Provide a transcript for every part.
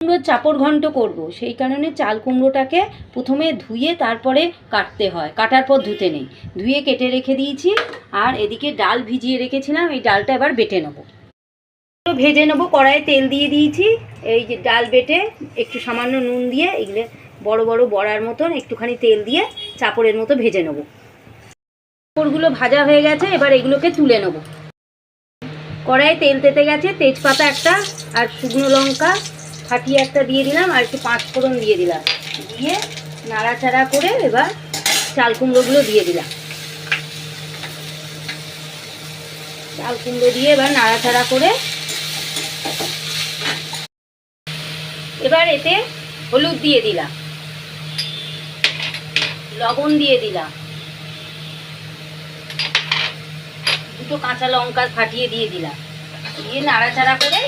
কুমড়োর চাপড় ঘন্ট করব, সেই কারণে চাল কুমড়োটাকে প্রথমে ধুয়ে তারপরে কাটতে হয়, কাটার পর ধুতে নেই, ধুয়ে কেটে রেখে দিয়েছি। আর এদিকে ডাল ভিজিয়ে রেখেছিলাম, এই ডালটা এবার বেটে নেবো, ভেজে নেবো। কড়াইয়ে তেল দিয়ে দিয়েছি, এই যে ডাল বেটে একটু সামান্য নুন দিয়ে এগুলো বড় বড় বড়ার মতন একটুখানি তেল দিয়ে চাপড়ের মতো ভেজে নেবো। চাপড়গুলো ভাজা হয়ে গেছে, এবার এগুলোকে তুলে নেবো। কড়াইয়ে তেল তেতে গেছে, তেজপাতা একটা আর শুকনো লঙ্কা ফাটিয়ে একটা দিয়ে দিলাম, আর একটু পাঁচ ফোড়ন দিয়ে দিলাম, দিয়ে নাড়াচাড়া করে এবার চাল কুমড়োগুলো দিয়ে দিলাম। চাল কুমড়ো দিয়ে এবার নাড়াচাড়া করে এবার এতে হলুদ দিয়ে দিলাম, লবণ দিয়ে দিলাম, দুটো কাঁচা লঙ্কা ফাটিয়ে দিয়ে দিলাম, দিয়ে নাড়াচাড়া করে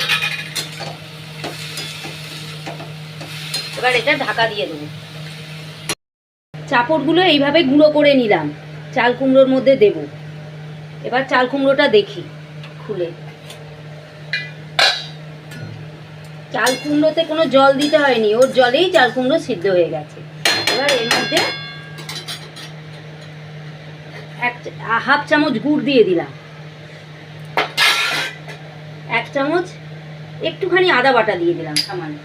এবার এটা ঢাকা দিয়ে দেবো। চাপড়গুলো এইভাবে গুঁড়ো করে নিলাম, চাল কুমড়োর মধ্যে দেব। এবার চাল কুমড়োটা দেখি খুলে, চাল কুমড়োতে কোনো জল দিতে হয়নি, ওর জলেই চাল কুমড়ো সিদ্ধ হয়ে গেছে। এবার এর মধ্যে হাফ চামচ গুড় দিয়ে দিলাম, এক চামচ একটুখানি আদা বাটা দিয়ে দিলাম সামান্য,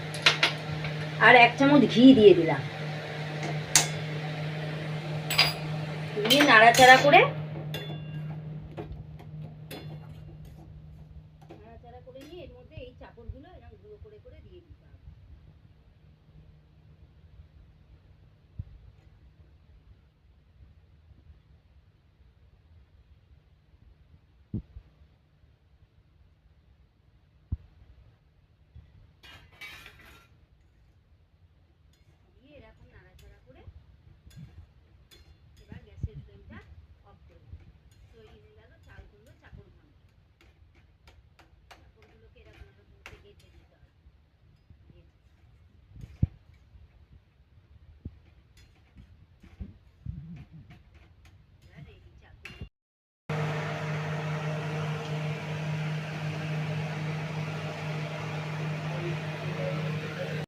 আর এক চামচ ঘি দিয়ে দিলাম, দিয়ে নাড়াচাড়া করে নিয়ে এর মধ্যে এই চাপড়গুলো এরকম গুঁড়ো করে দিয়ে দিলাম।